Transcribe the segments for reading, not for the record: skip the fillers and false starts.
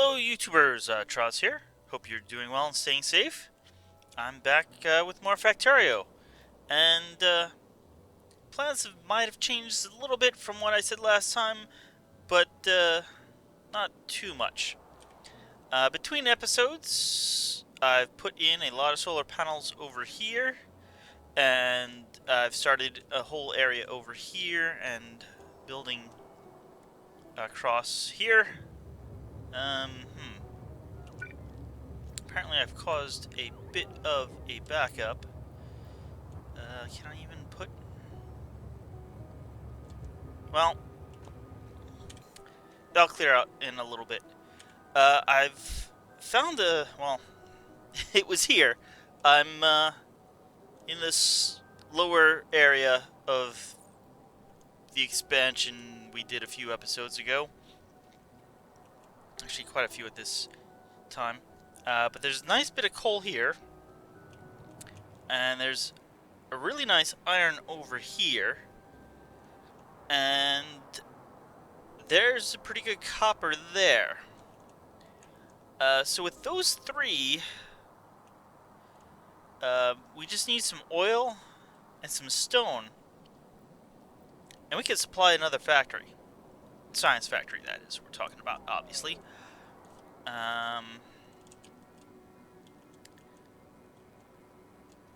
Hello YouTubers, Troz here. Hope you're doing well and staying safe. I'm back with more Factorio. And might have changed a little bit from what I said last time, but not too much. Between episodes, I've put in a lot of solar panels over here, and I've started a whole area over here and building across here. Um, hmm. Apparently I've caused a bit of a backup. Can I even put... Well, that'll clear out in a little bit. I've found a... Well, it was here. I'm in this lower area of the expansion we did a few episodes ago. Actually, quite a few at this time. But there's a nice bit of coal here. And there's a really nice iron over here. And there's a pretty good copper there. So with those three, we just need some oil and some stone. And we could supply another factory. Science factory, that is, we're talking about, obviously. Where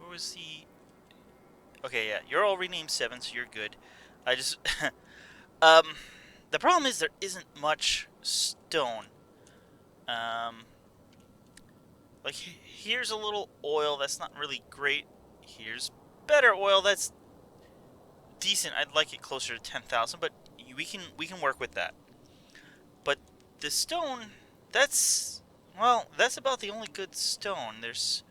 was the... Okay, yeah, you're all renamed 7, so you're good. I just... the problem is there isn't much stone. Like, here's a little oil that's not really great. Here's better oil that's decent. I'd like it closer to 10,000, but we can work with that. But the stone, that's, well, that's about the only good stone. There's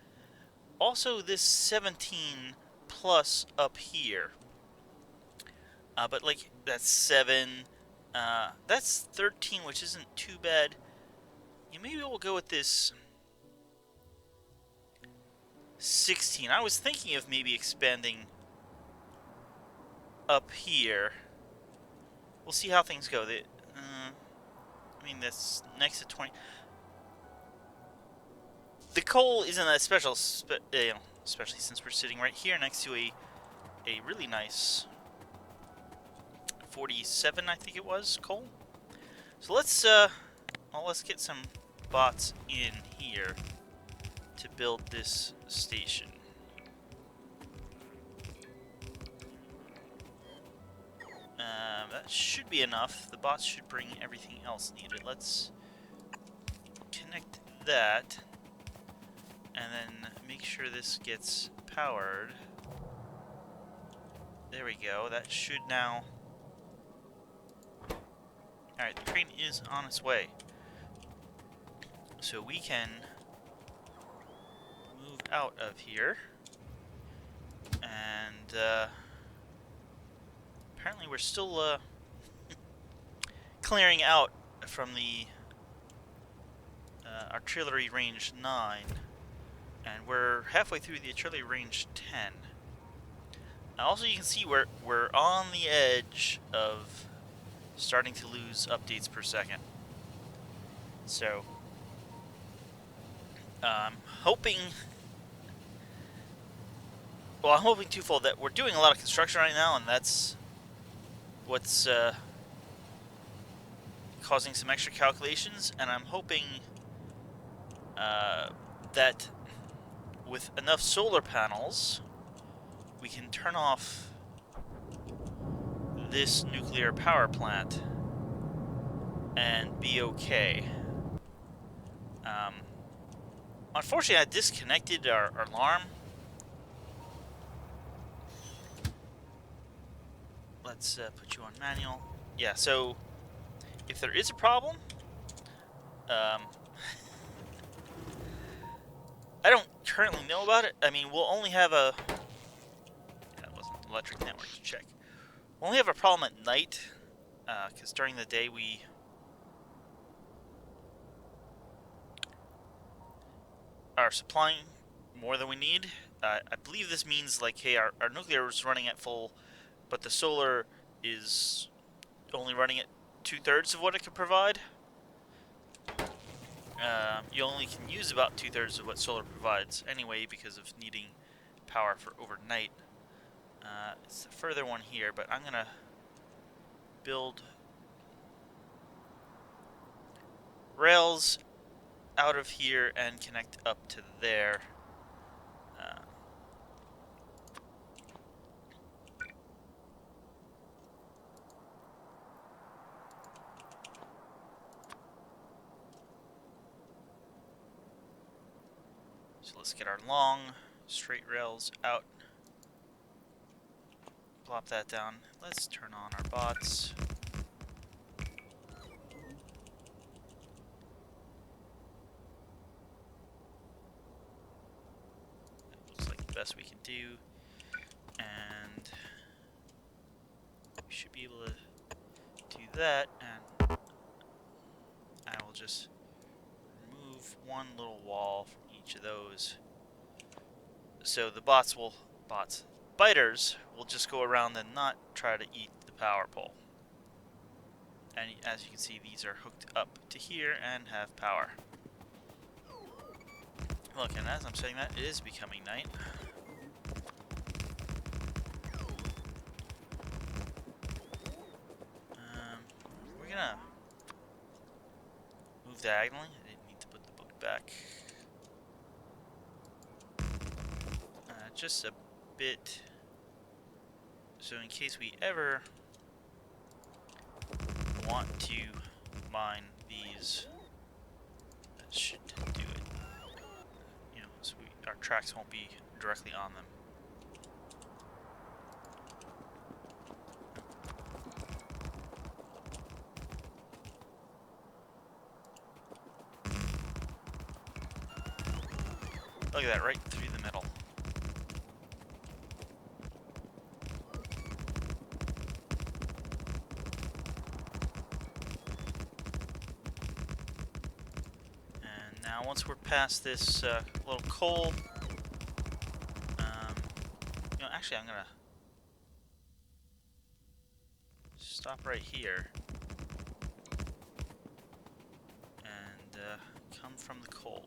also this 17 plus up here. But like, that's 7. That's 13, which isn't too bad. Yeah, maybe we'll go with this 16. I was thinking of maybe expanding up here. We'll see how things go. I mean, that's next to 20. The coal isn't that special, especially since we're sitting right here next to a really nice 47, I think it was, coal. So let's get some bots in here to build this station. That should be enough. The bots should bring everything else needed. Let's connect that, and then make sure this gets powered. There we go. That should now... Alright, the train is on its way. So we can move out of here. And, apparently we're still, clearing out from the, artillery range 9. And we're halfway through the artillery range 10. Also, you can see we're on the edge of starting to lose updates per second. So, I'm hoping twofold, that we're doing a lot of construction right now, and that's what's causing some extra calculations, and I'm hoping that with enough solar panels, we can turn off this nuclear power plant and be okay. Unfortunately, I disconnected our alarm. Let's put you on manual. Yeah, so if there is a problem, I don't currently know about it. I mean, we'll only have a... That wasn't electric network to check. We'll only have a problem at night, because during the day we... are supplying more than we need. I believe this means, like, hey, our nuclear is running at full, but the solar is only running at 2/3 of what it could provide. you only can use about 2/3 of what solar provides anyway because of needing power for overnight. It's a further one here, but I'm gonna build rails out of here and connect up to there. So let's get our long straight rails out. Plop that down. Let's turn on our bots. Looks like the best we can do. And we should be able to do that. And I will just remove one little wall from each of those. So the biters will just go around and not try to eat the power pole. And as you can see, these are hooked up to here and have power. Look, and as I'm saying that, it is becoming night. We're gonna move diagonally. I didn't need to put the book back. Just a bit. So in case we ever want to mine these, that should do it. You know, so our tracks won't be directly on them. Look at that, right through the middle. And now once we're past this little coal, you know, actually I'm gonna stop right here and come from the coal,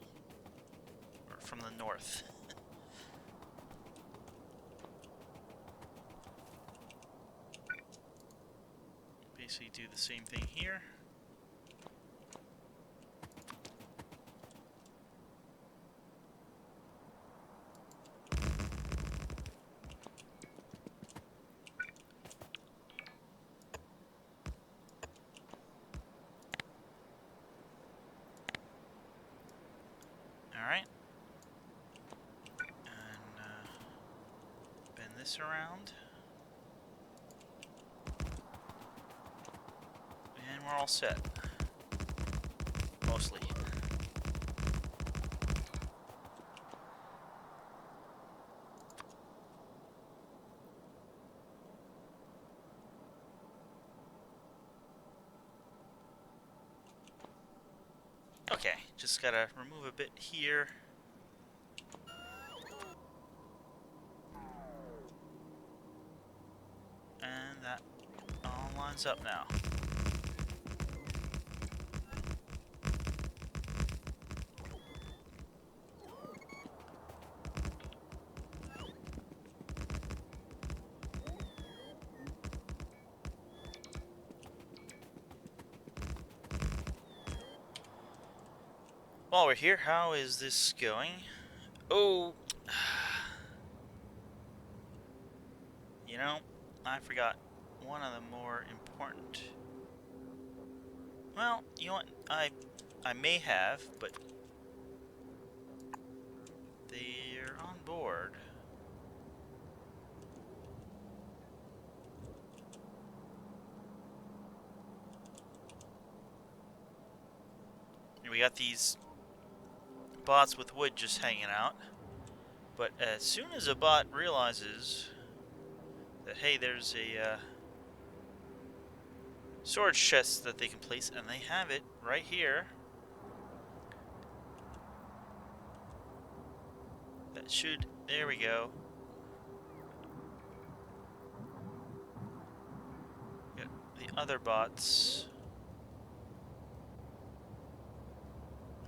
or from the north. Basically do the same thing here. Alright. And bend this around. And we're all set. Mostly. Okay, just gotta remove a bit here. And that all lines up now. While we're here, how is this going? Oh, you know, I forgot one of the more important. Well, you know what? I may have, but they're on board. We got these bots with wood just hanging out, but as soon as a bot realizes that, hey, there's a storage chest that they can place, and they have it right here, that should, there we go. Got the other bots.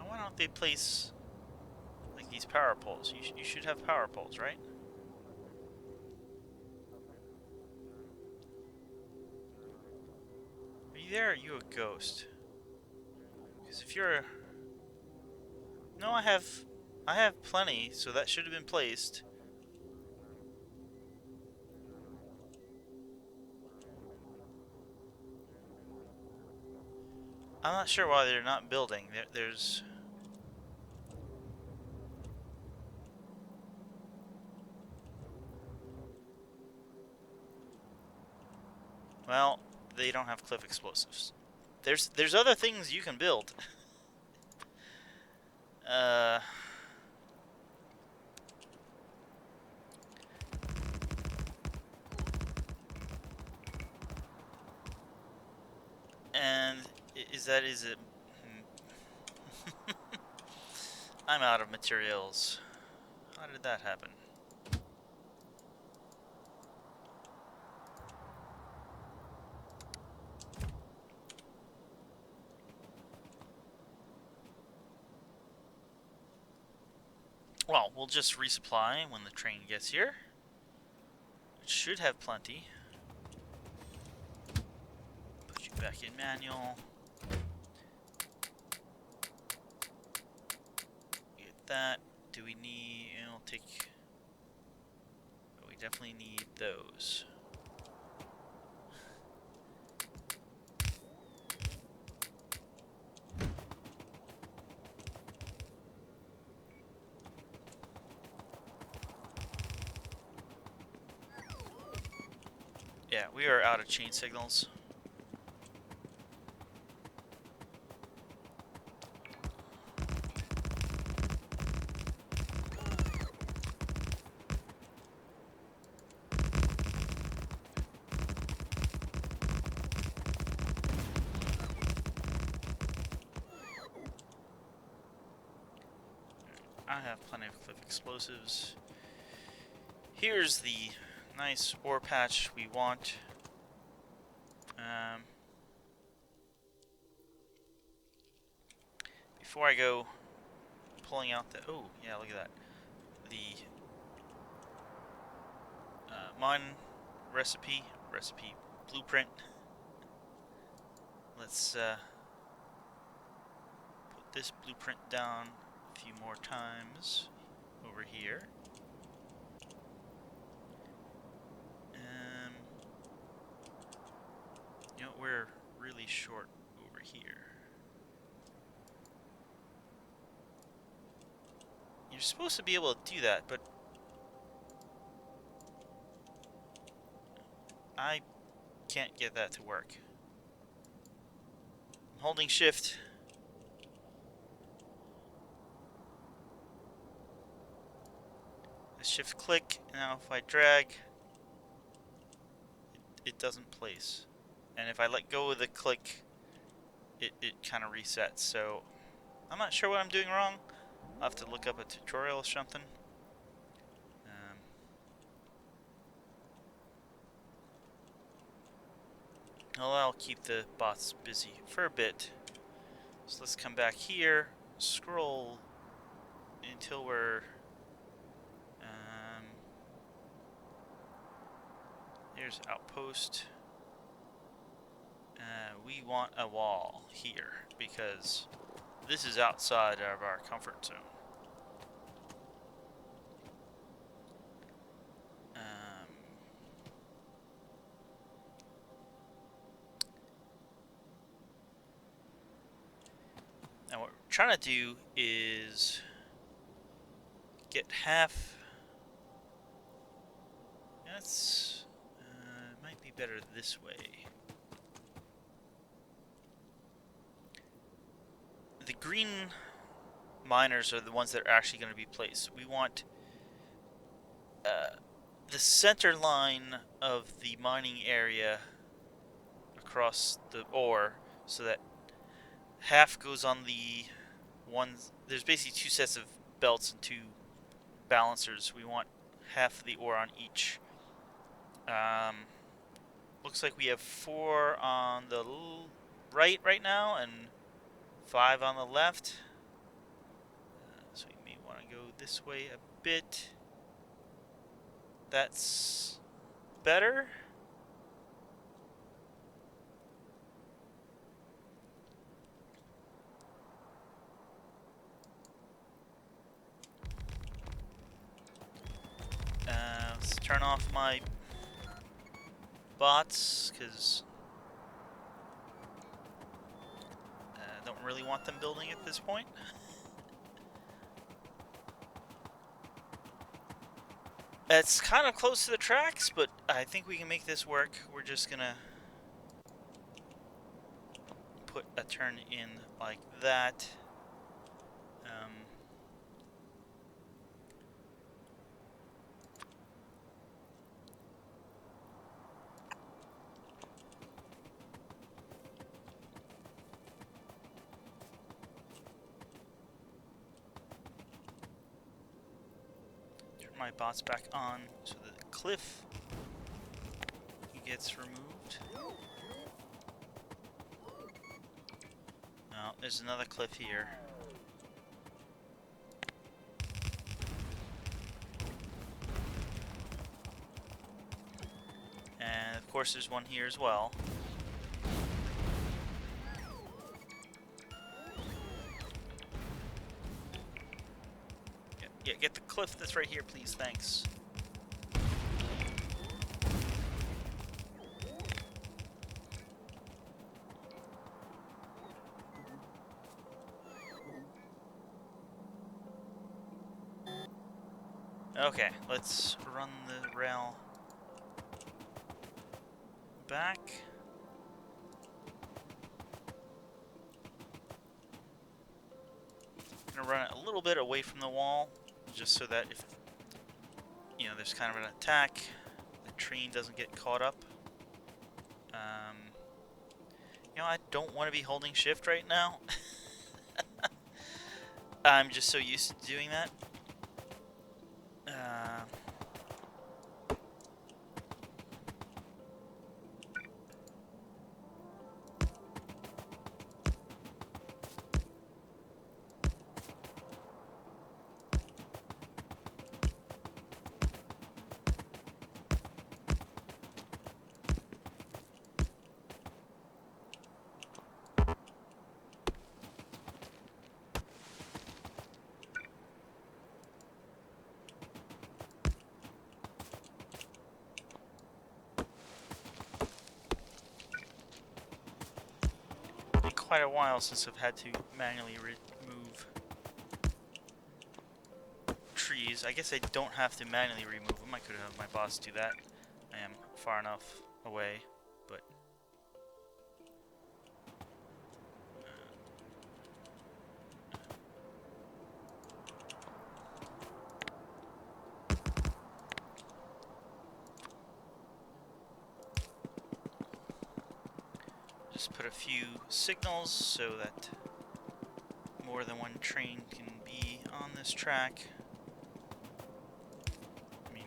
Why don't don't they place like these power poles? You should have power poles, right? Are you there? Or are you a ghost? Because if you're a... No, I have plenty, so that should have been placed. I'm not sure why they're not building. There's... Well, they don't have cliff explosives. There's other things you can build. Uh... And is it... I'm out of materials. How did that happen? Well, we'll just resupply when the train gets here. It should have plenty. Put you back in manual. Get that. Do we need... I'll take... Oh, we definitely need those. Yeah, we are out of chain signals. I have plenty of cliff explosives. Here's the nice ore patch we want. Before I go pulling out the... Oh, yeah, look at that. The mine recipe blueprint. Let's put this blueprint down a few more times over here. You know, we're really short over here. You're supposed to be able to do that, but I can't get that to work. I'm holding shift. I shift click, now if I drag, it doesn't place. And if I let go of the click, it kind of resets. So I'm not sure what I'm doing wrong. I'll have to look up a tutorial or something. Well, I'll keep the bots busy for a bit. So let's come back here, scroll until we're... here's outpost. We want a wall here because this is outside of our comfort zone. Now what we're trying to do is get half. That's might be better this way. The green miners are the ones that are actually going to be placed. We want the center line of the mining area across the ore, so that half goes on the ones. There's basically two sets of belts and two balancers. We want half of the ore on each. Looks like we have 4 on the right now and 5 on the left. want to go this way a bit. That's better. Let's turn off my bots, because I don't really want them building at this point. It's kind of close to the tracks, but I think we can make this work. We're just gonna put a turn in like that. Turn my bots back on so the cliff gets removed. Oh, there's another cliff here. And of course there's one here as well. Yeah, get the cliff that's right here, please, thanks. Okay, let's run the rail back. I'm gonna run it a little bit away from the wall, just so that if, you know, there's kind of an attack, the train doesn't get caught up. You know, I don't want to be holding shift right now. I'm just so used to doing that. Quite a while since I've had to manually remove trees. I guess I don't have to manually remove them. I could have my boss do that. I am far enough away, but just put a few signals so that more than one train can be on this track. I mean,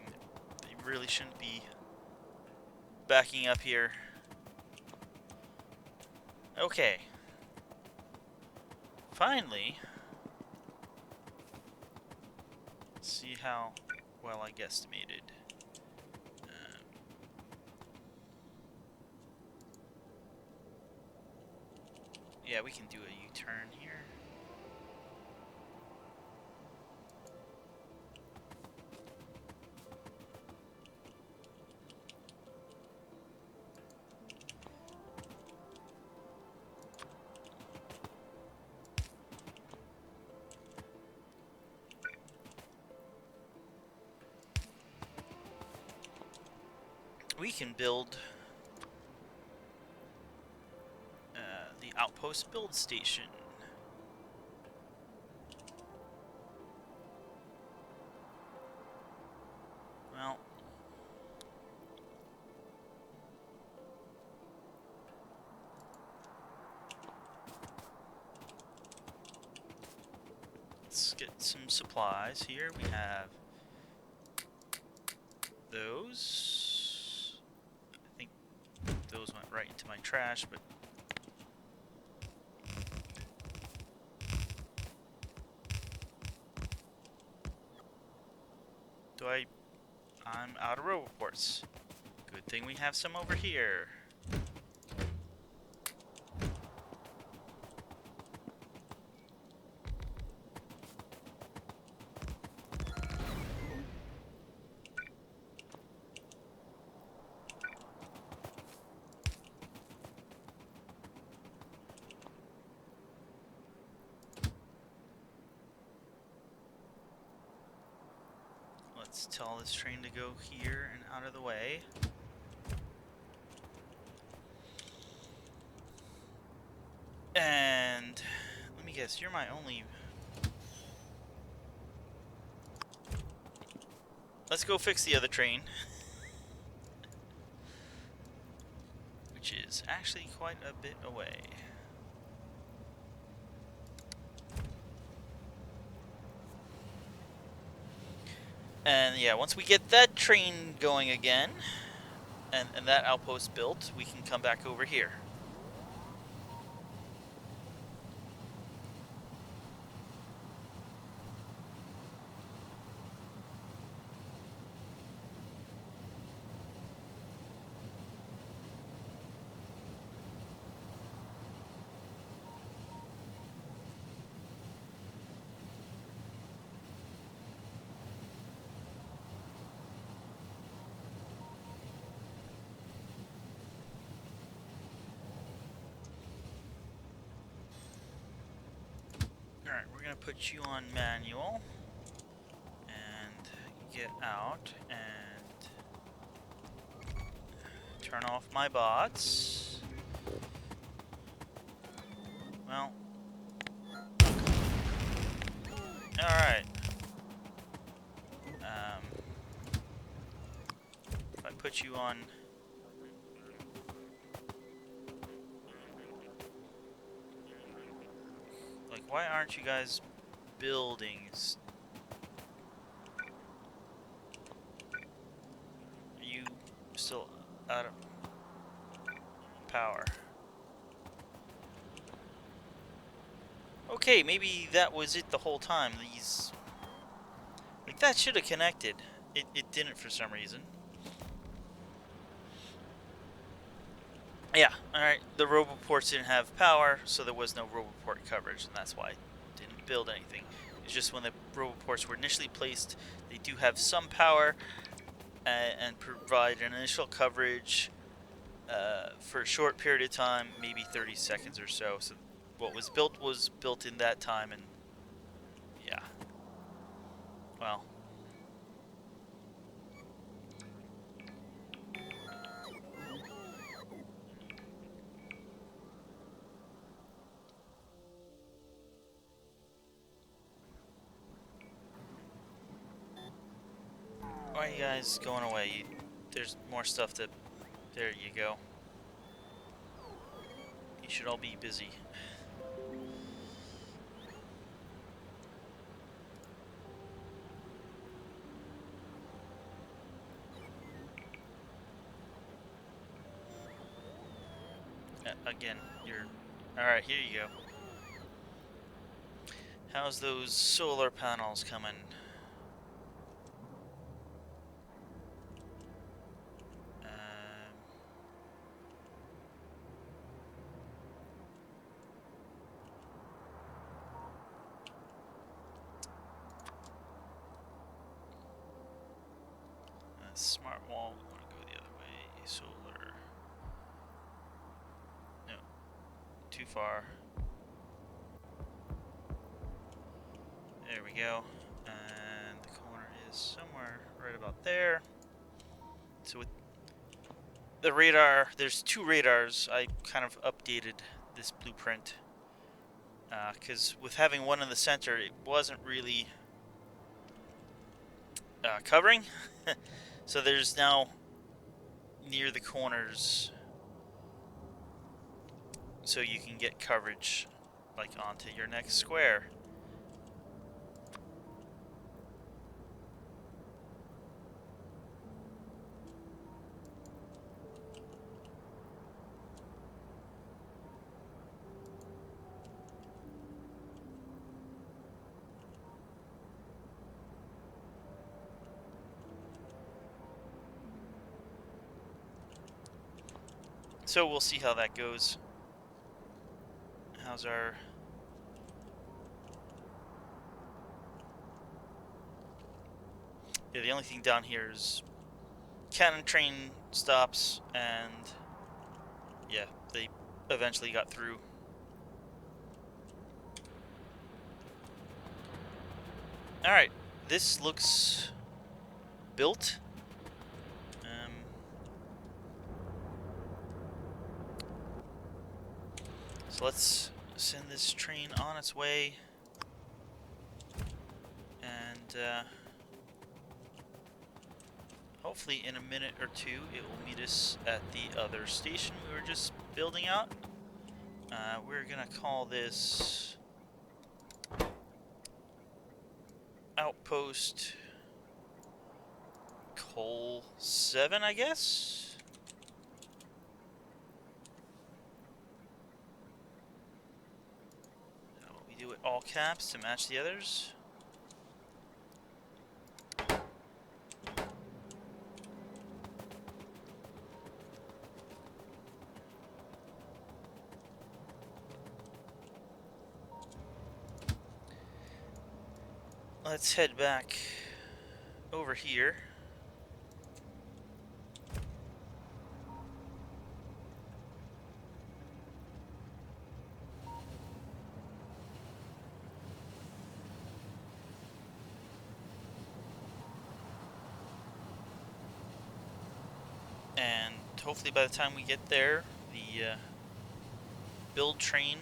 they really shouldn't be backing up here. Okay. Finally. Let's see how well I guesstimated. Yeah, we can do a U-turn here. We can build the outpost build station. Well, let's get some supplies here. We have those. I think those went right into my trash, but I'm out of roboports. Good thing we have some over here. Let's tell this train to go here and out of the way. And let me guess, you're my only... Let's go fix the other train. Which is actually quite a bit away. And yeah, once we get that train going again, and that outpost built, we can come back over here. Alright, we're going to put you on manual. And get out and turn off my bots. Well. Alright. If I put you on... Like, why aren't you guys building? Are you still out of power? Okay, maybe that was it the whole time. These... Like, that should have connected. It didn't for some reason. Yeah, alright. The roboports didn't have power, so there was no roboport coverage, and that's why I didn't build anything. It's just when the roboports were initially placed, they do have some power and provide an initial coverage for a short period of time, maybe 30 seconds or so. So what was built in that time, and yeah. Well. Why are you guys going away? There's more stuff that... There you go. You should all be busy. Again, you're... Alright, here you go. How's those solar panels coming? Smart wall, we want to go the other way. Solar. No. Too far. There we go. And the corner is somewhere right about there. So with the radar, there's two radars. I kind of updated this blueprint. Because with having one in the center, it wasn't really covering. So there's now near the corners, so you can get coverage like onto your next square. So we'll see how that goes. How's our... Yeah, the only thing down here is cannon train stops, and yeah, they eventually got through. Alright, this looks built. So let's send this train on its way, and hopefully in a minute or two it will meet us at the other station we were just building out. We're gonna call this outpost Coal 7, I guess? We do it all caps to match the others. Let's head back over here. And hopefully by the time we get there, the build train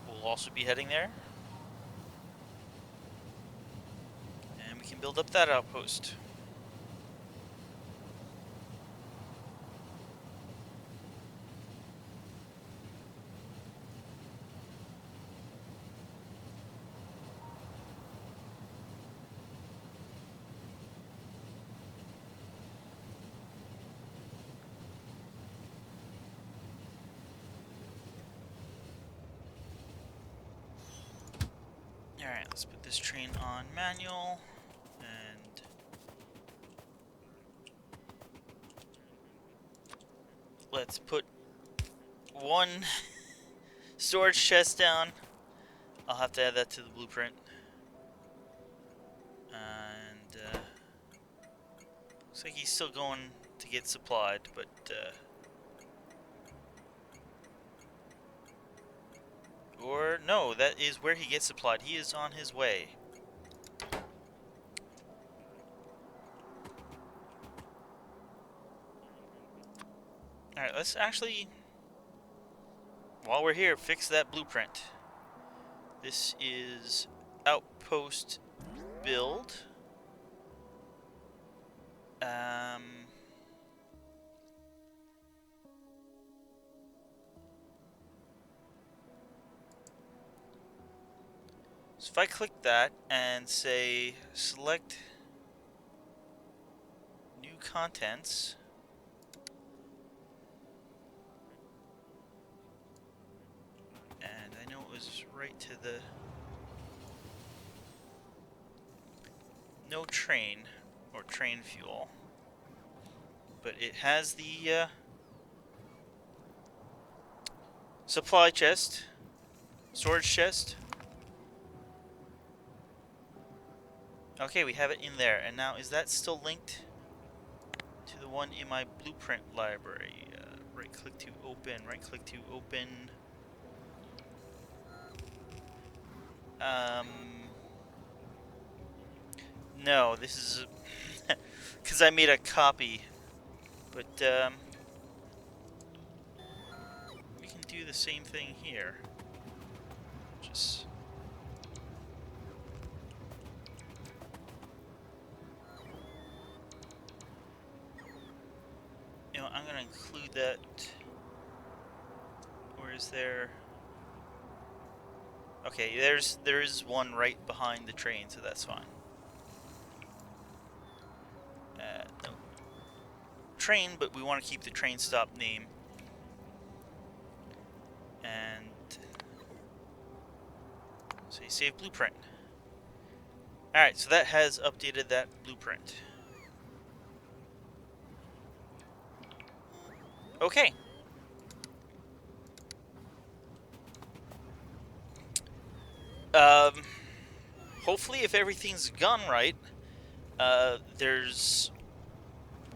will also be heading there. And we can build up that outpost. Alright, let's put this train on manual, and let's put one storage chest down. I'll have to add that to the blueprint. And looks like he's still going to get supplied, but or no, that is where he gets supplied. He is on his way. Alright, let's actually, while we're here, fix that blueprint. This is outpost build. So if I click that and say select new contents, and I know it was right to the no train or train fuel, but it has the supply chest, storage chest. Okay, we have it in there. And now, is that still linked to the one in my blueprint library? Right click to open, right click to open. No, this is because I made a copy, but we can do the same thing here. Just I'm gonna include that. Where is there? Okay, there is one right behind the train, so that's fine. No train, but we want to keep the train stop name. And so you save blueprint. Alright, so that has updated that blueprint. Okay. Um, hopefully, if everything's gone right, there's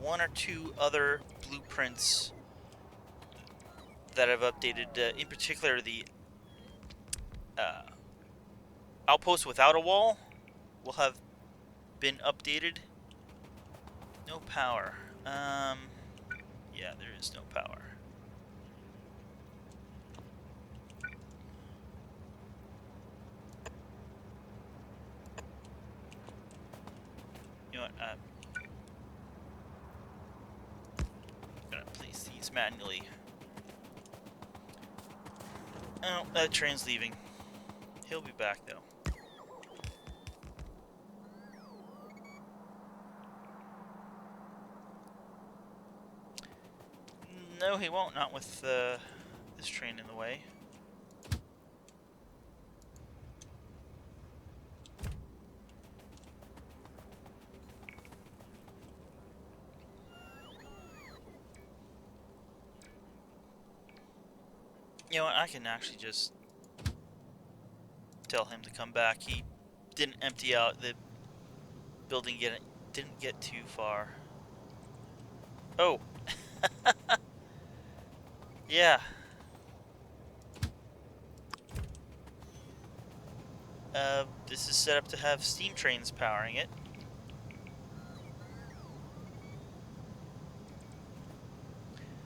one or two other blueprints that I've updated. In particular, the uh, outpost without a wall will have been updated. No power. Yeah, there is no power. You know what? I'm gonna place these manually. Oh, that train's leaving. He'll be back though. No, he won't. Not with this train in the way. You know what? I can actually just tell him to come back. He didn't empty out the building yet. Didn't get too far. Oh. Yeah. This is set up to have steam trains powering it.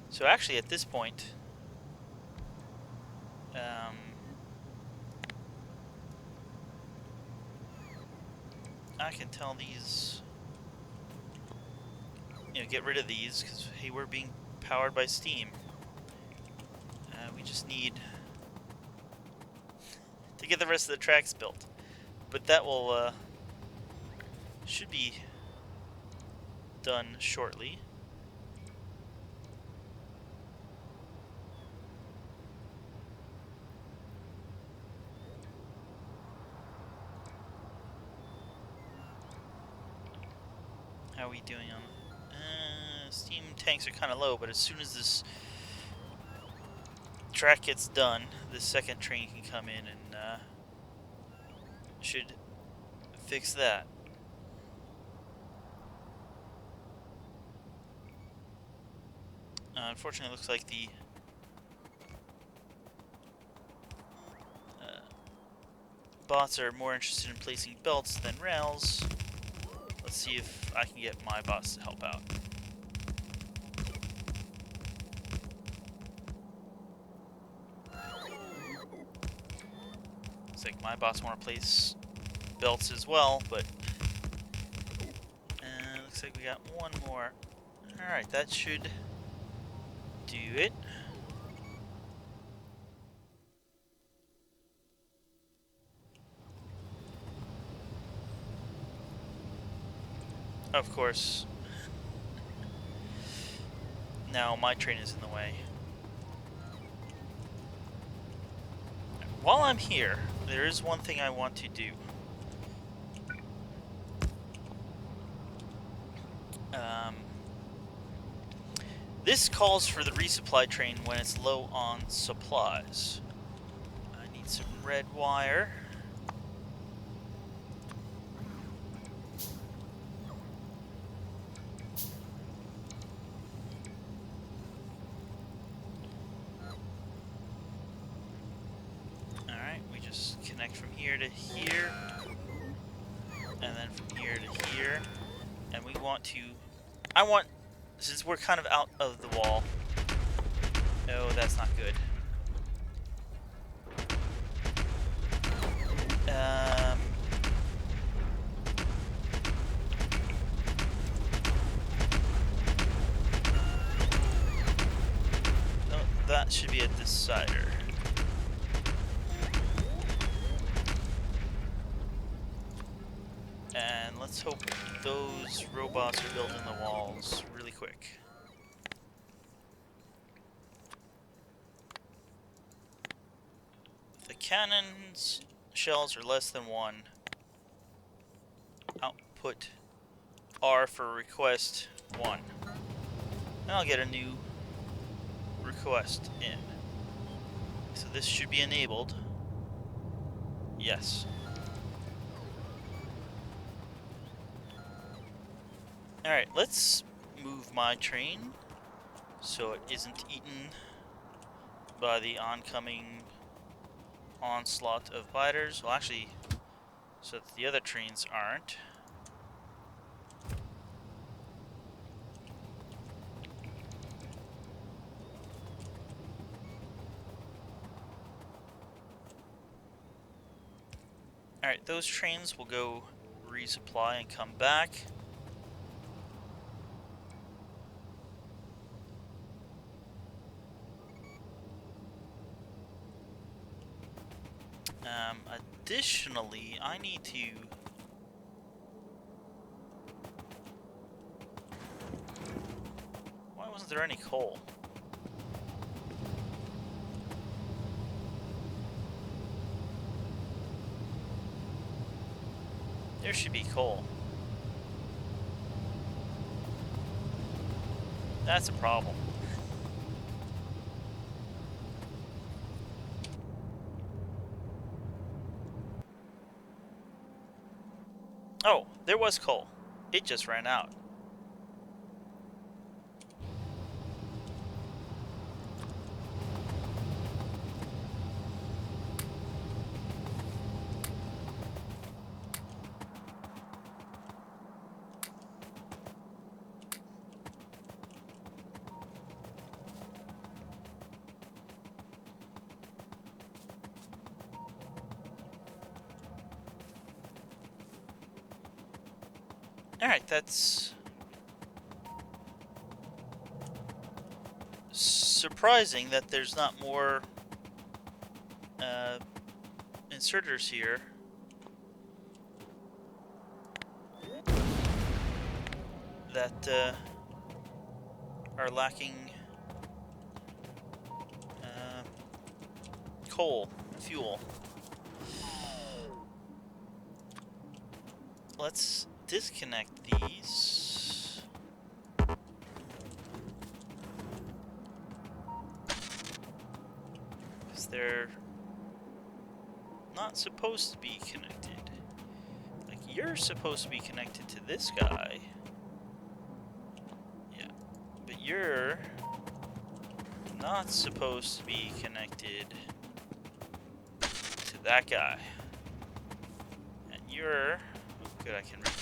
So actually, at this point, I can tell these, get rid of these because hey, we're being powered by steam. We just need to get the rest of the tracks built, but that will should be done shortly. How are we doing on? Steam tanks are kind of low, but as soon as this track gets done, the second train can come in and should fix that. Unfortunately, it looks like the bots are more interested in placing belts than rails. Let's see if I can get my bots to help out. Looks like my bots want to place belts as well, but looks like we got one more. Alright, that should do it. Of course. Now my train is in the way. While I'm here, there is one thing I want to do. This calls for the resupply train when it's low on supplies. I need some red wire. Alright, we just connect from here to here. And then from here to here. And we want to... since we're kind of out of the wall... No, that's not good. No, that should be a decider. And let's hope those robots are building the walls really quick. If the cannons shells are less than 1, output R for request 1. And I'll get a new request in. So this should be enabled. Yes. Alright, let's move my train so it isn't eaten by the oncoming onslaught of biters. Well, actually, so that the other trains aren't. Alright, those trains will go resupply and come back. Additionally, I need to... Why wasn't there any coal? There should be coal. That's a problem. Oh, there was coal. It just ran out. Alright, that's surprising that there's not more inserters here. That are lacking coal, fuel. Let's disconnect these. Because they're not supposed to be connected. Like, you're supposed to be connected to this guy. Yeah. But you're not supposed to be connected to that guy. And you're... Oh, good, I can reach.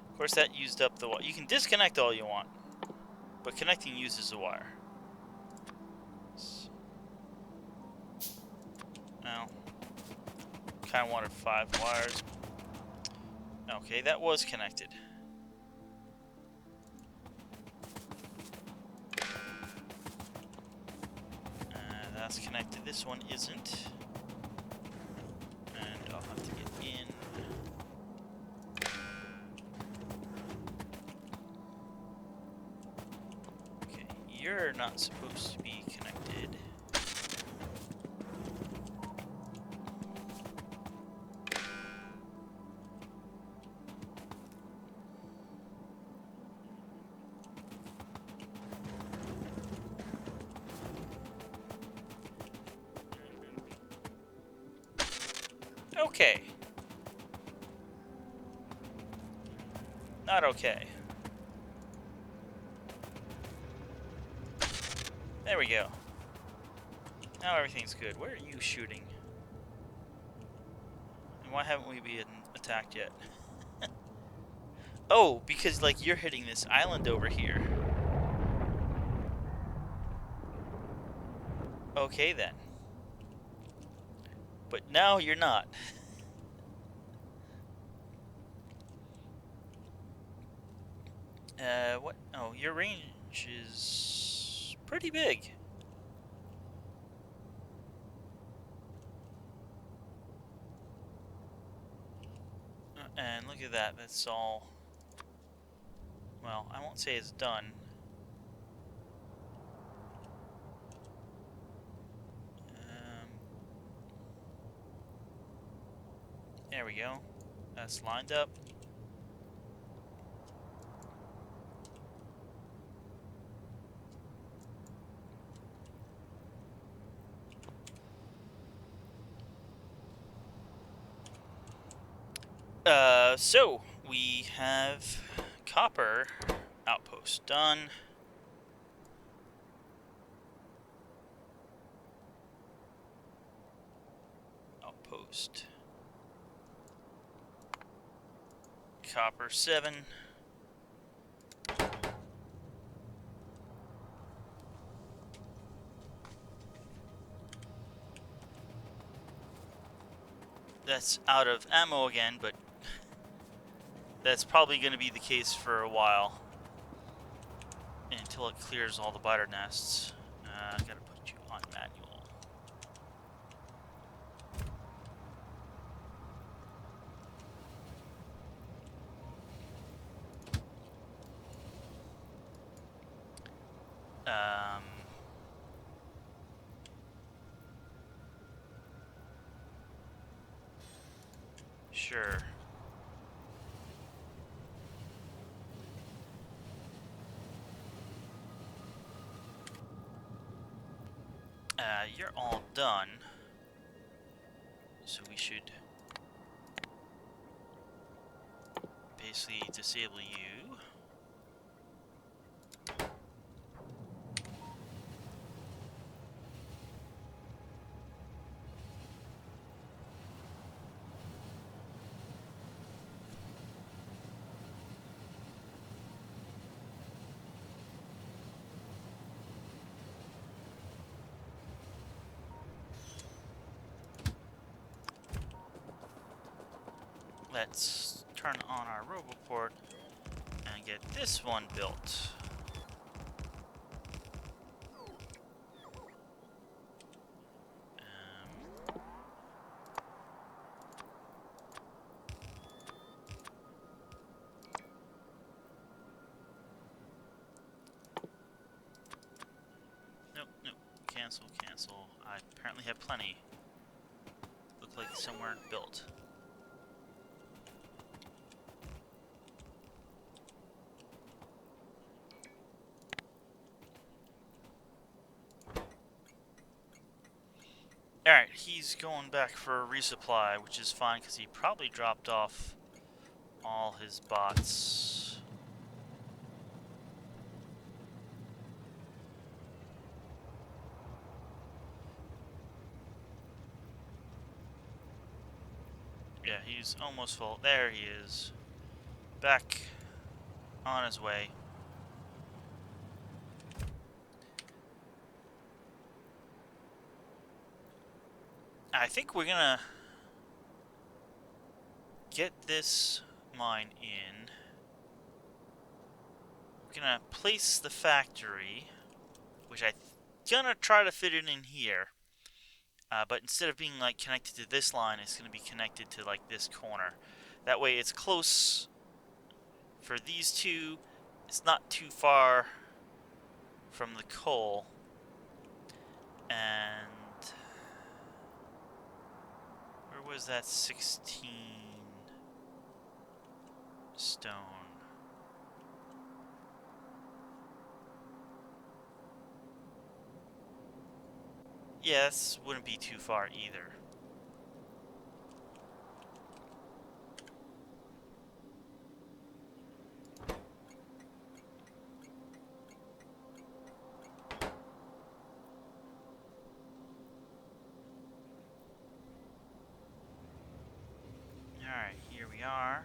Of course, that used up the wire. You can disconnect all you want, but connecting uses the wire. Now, kind of wanted 5 wires. Okay, that was connected. That's connected. This one isn't. And I'll have to get in. Okay, you're not supposed to be connected. Okay. Not okay. There we go. Now everything's good. Where are you shooting? And why haven't we been attacked yet? Oh, because, like, you're hitting this island over here. Okay, then. But now you're not. What? Oh, your range is pretty big. And look at that, that's all... Well, I won't say it's done. There we go. That's lined up. So we have copper outpost done. Outpost copper 7. That's out of ammo again, but that's probably going to be the case for a while until it clears all the biter nests. I gotta put you on manual. Um, sure. You're all done. So we should basically disable you. Let's turn on our roboport and get this one built. Nope, nope. Cancel, cancel. I apparently have plenty. Look like some weren't built. Alright, he's going back for a resupply, which is fine because he probably dropped off all his bots. Yeah, he's almost full. There he is. Back on his way. I think we're gonna get this mine in. We're gonna place the factory, which I'm gonna try to fit it in here. But instead of being like connected to this line, it's gonna be connected to like this corner. That way it's close for these two. It's not too far from the coal. And where was that 16 stone? Yeah, this wouldn't be too far either. Alright, here we are.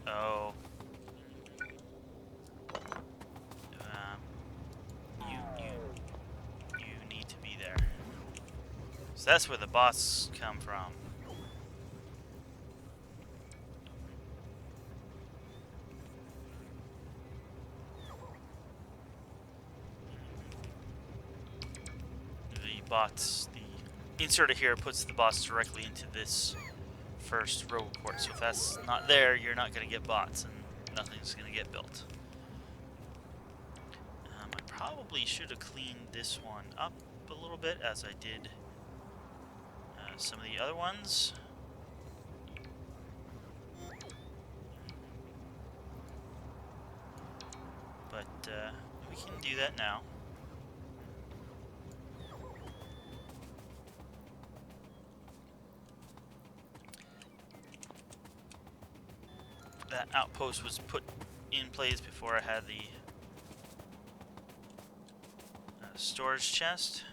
Oh. You need to be there. So that's where the bots come from. The bots, the inserter here puts the bots directly into this first row port. So if that's not there, you're not going to get bots and nothing's going to get built. I probably should have cleaned this one up a little bit as I did some of the other ones. but we can do that now. That outpost was put in place before I had the storage chest.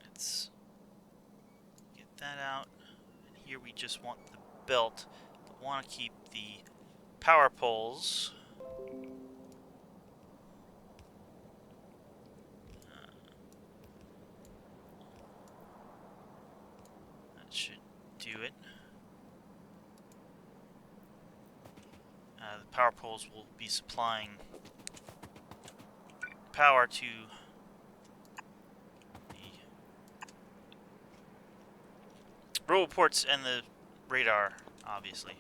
Let's get that out. And here we just want the belt, but want to keep the power poles. That should do it. The power poles will be supplying power to the roboports and the radar, obviously.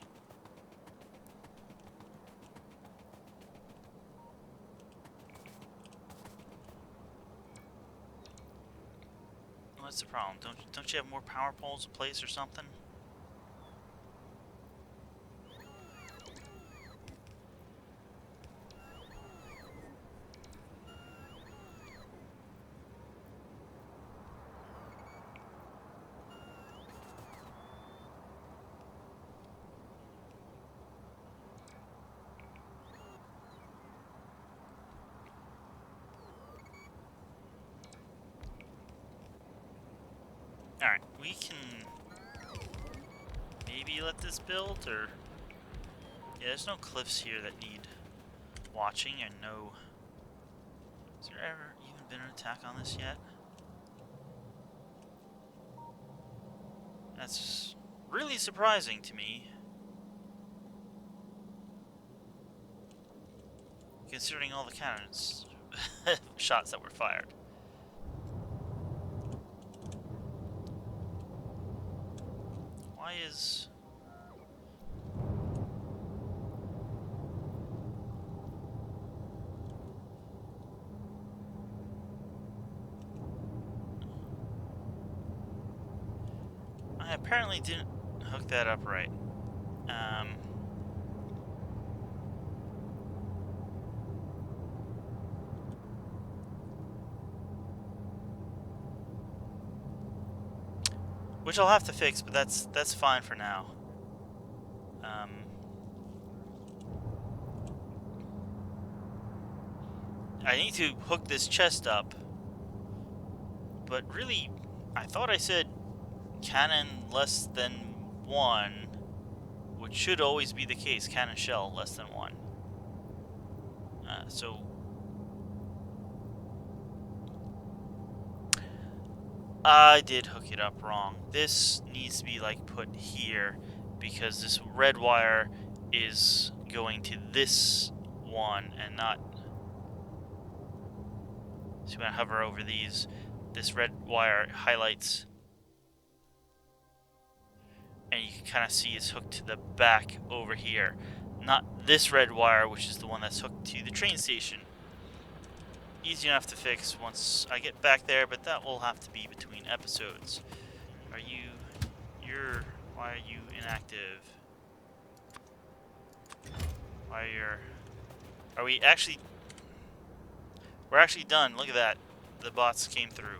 What's the problem? Don't you have more power poles in place or something? Alright, we can maybe let this build, or... Yeah, there's no cliffs here that need watching, and no... Has there ever even been an attack on this yet? That's really surprising to me, considering all the cannons shots that were fired. Why is... I apparently didn't hook that up right. Which I'll have to fix, but that's fine for now. I need to hook this chest up, but really, I thought I said cannon less than 1, which should always be the case, cannon shell less than 1. So I did hook it up wrong. This needs to be like put here, because this red wire is going to this one and not... So when I hover over these, this red wire highlights, and you can kind of see it's hooked to the back over here. Not this red wire, which is the one that's hooked to the train station. Easy enough to fix once I get back there, but that will have to be between episodes. Are you... Why are you inactive? Why are you... Are we actually... We're actually done. Look at that. The bots came through.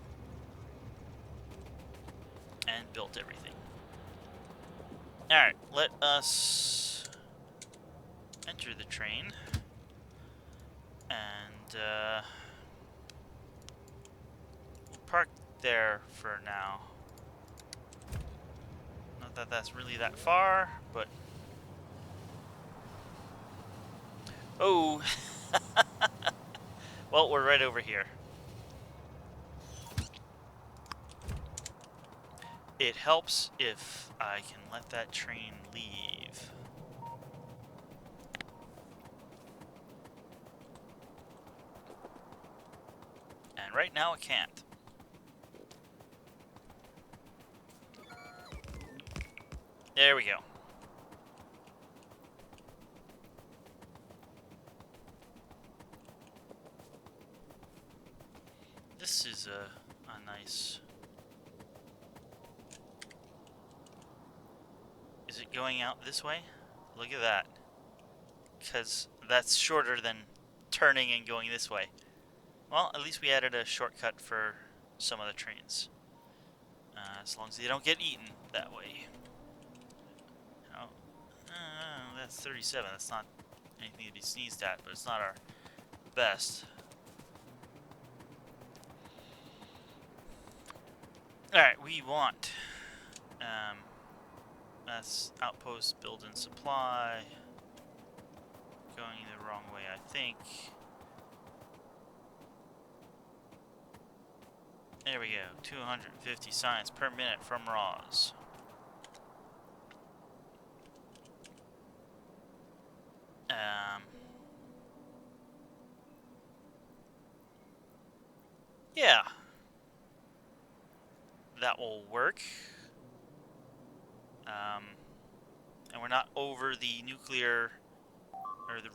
And built everything. Alright, let us enter the train. And, we'll park there for now. Not that that's really that far, but... Oh! Well, we're right over here. It helps if I can let that train leave. And right now it can't. There we go. This is a nice... Is it going out this way. Look at that. Because that's shorter than turning and going this way. Well, at least we added a shortcut for some of the trains. As long as they don't get eaten that way. Oh, that's 37. That's not anything to be sneezed at, but it's not our best. Alright, we want... that's outpost, build and supply. Going the wrong way, I think. There we go. 250 science per minute from Roz. Yeah. That will work. And we're not over the nuclear, or the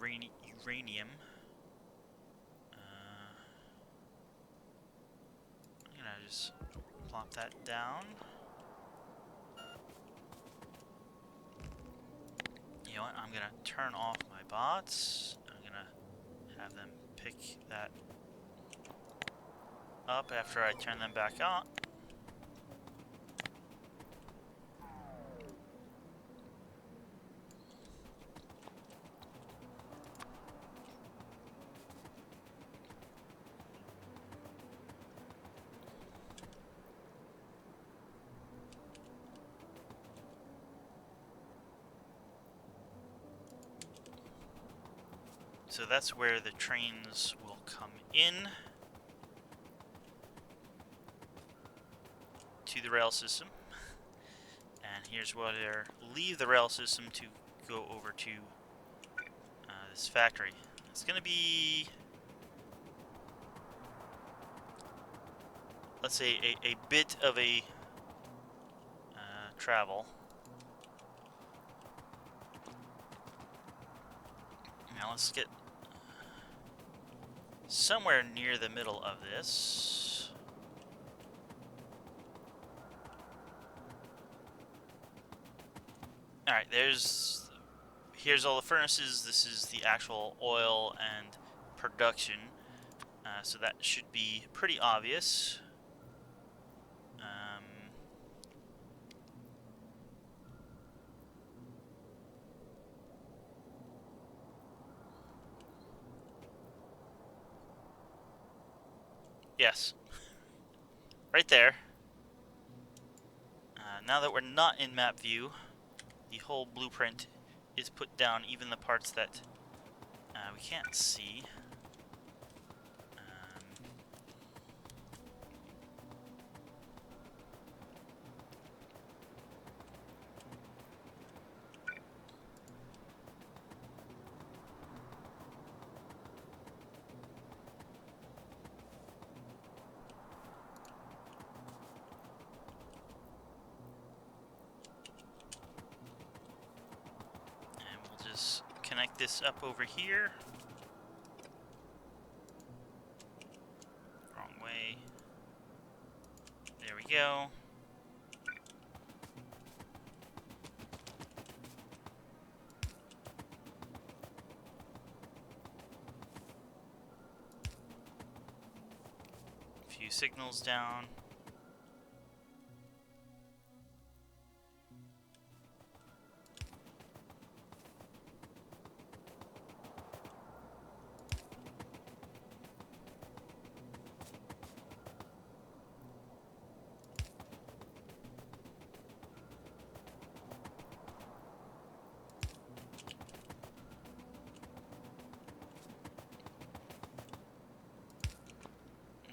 uranium. I'm gonna just plop that down. You know what? I'm gonna turn off my bots. I'm gonna have them pick that up after I turn them back on. So that's where the trains will come in to the rail system. And here's where they leave the rail system to go over to this factory. It's going to be, let's say, a bit of a travel. Now let's get somewhere near the middle of this. Alright, here's all the furnaces. This is the actual oil and production. So that should be pretty obvious. Yes. Right there. Now that we're not in map view, the whole blueprint is put down, even the parts that we can't see. Connect this up over here. Wrong way. There we go. A few signals down.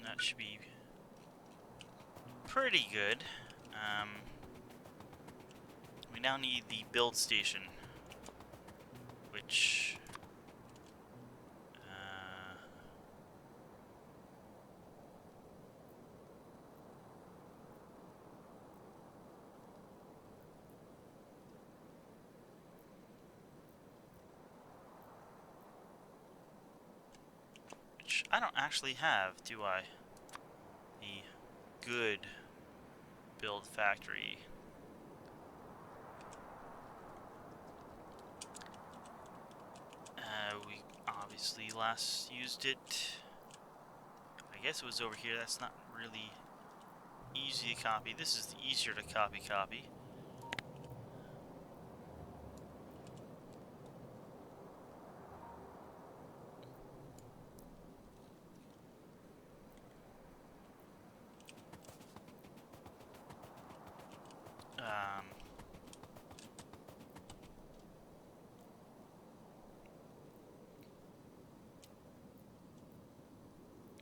That should be pretty good. We now need the build station, which I don't actually have, do I? The good build factory. last used it. I guess it was over here. That's not really easy to copy. This is the easier to copy.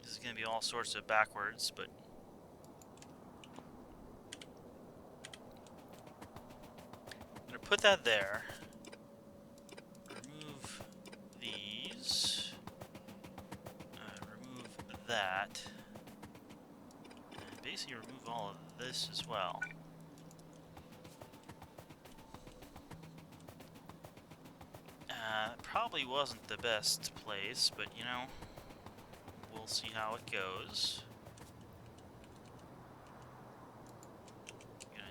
This is going to be all sorts of backwards, but I'm going to put that there. Remove these. Remove that. And basically remove all of this as well. Probably wasn't the best place, but you know, we'll see how it goes. Gonna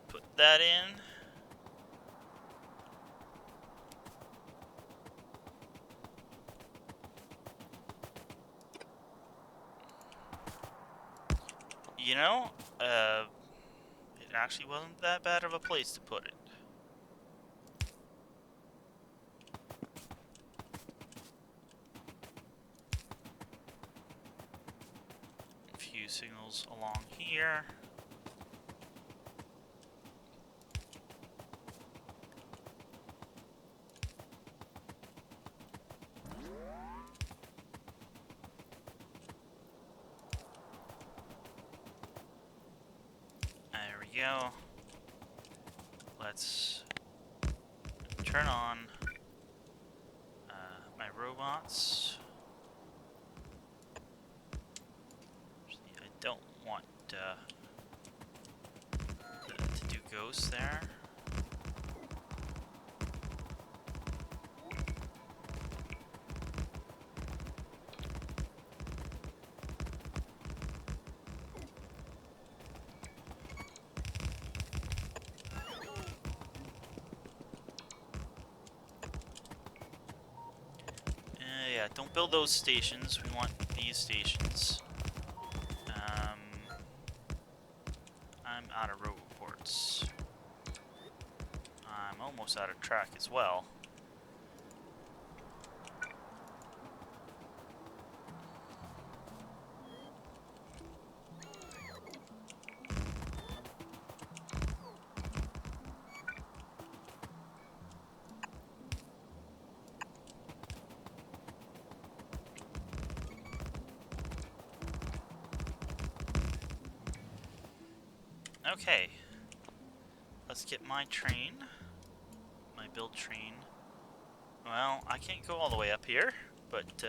put that in. You know, it actually wasn't that bad of a place to put it. A few signals along here. There we go. Let's turn on my robots. I don't want to do ghosts there. Yeah, don't build those stations. We want these stations. I'm out of roboports. I'm almost out of track as well. Okay, let's get my train, my build train. Well, I can't go all the way up here, but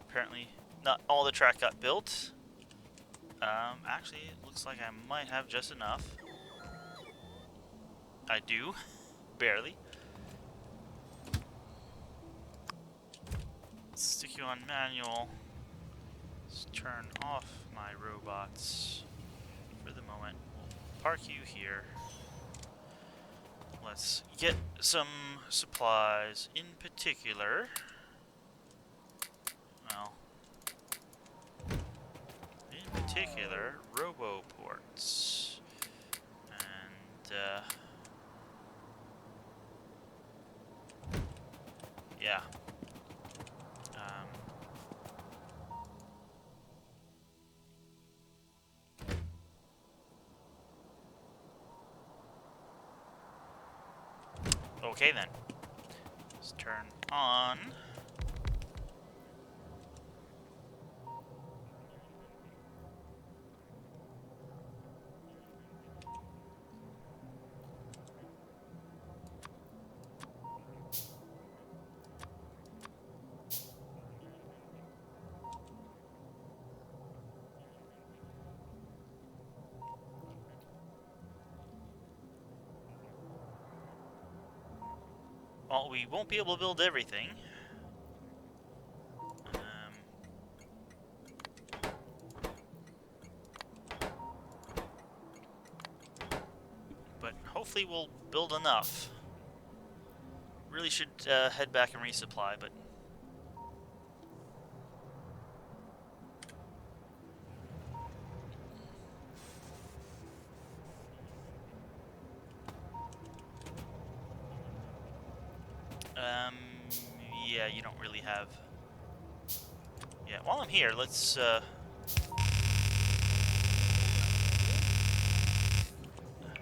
apparently not all the track got built. Actually, it looks like I might have just enough. I do, barely. Let's stick you on manual. Let's turn off my robots for the moment. We'll park you here. Let's get some supplies, in particular, well, in particular, roboports. And, yeah. Okay then. Let's turn on. Well, we won't be able to build everything. But hopefully we'll build enough. Really should head back and resupply, but Yeah, you don't really have... Yeah, while I'm here, let's... How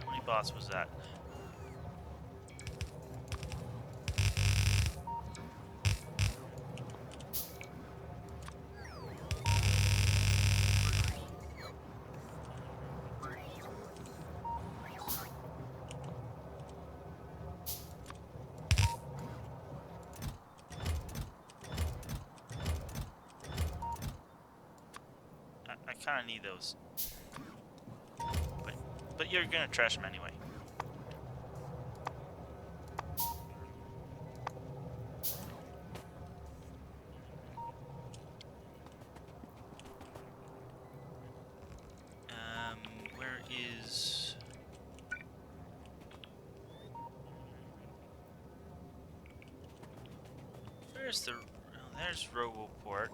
many bots was that? I kind of need those. But you're gonna trash them anyway. Where is... Where's the... Oh, there's Roboport,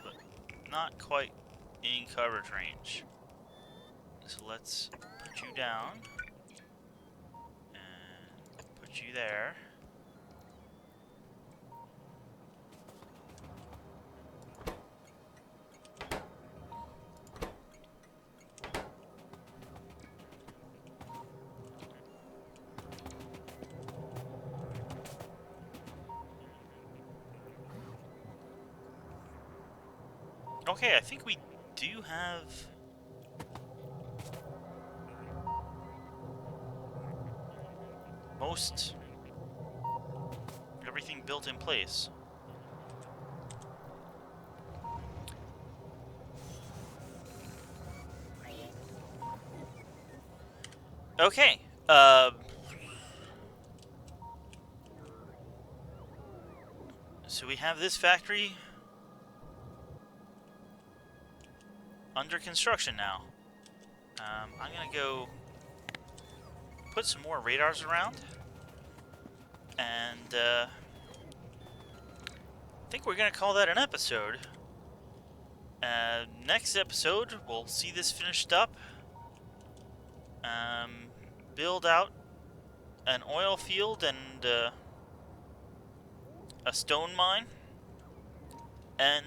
but not quite in coverage range. So let's put you down, and put you there. Okay, I think we do have... most everything built in place. Okay. So we have this factory under construction now. I'm gonna go put some more radars around, and I think we're gonna call that an episode. Next episode, we'll see this finished up. Build out an oil field and a stone mine, and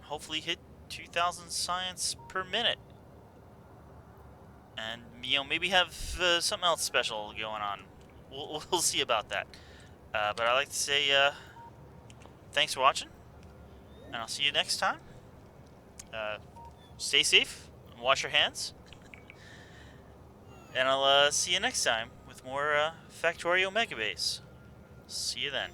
hopefully hit 2,000 science per minute. And, you know, maybe have something else special going on. We'll see about that. But I'd like to say thanks for watching, and I'll see you next time. Stay safe, and wash your hands, and I'll see you next time with more Factorio Megabase. See you then.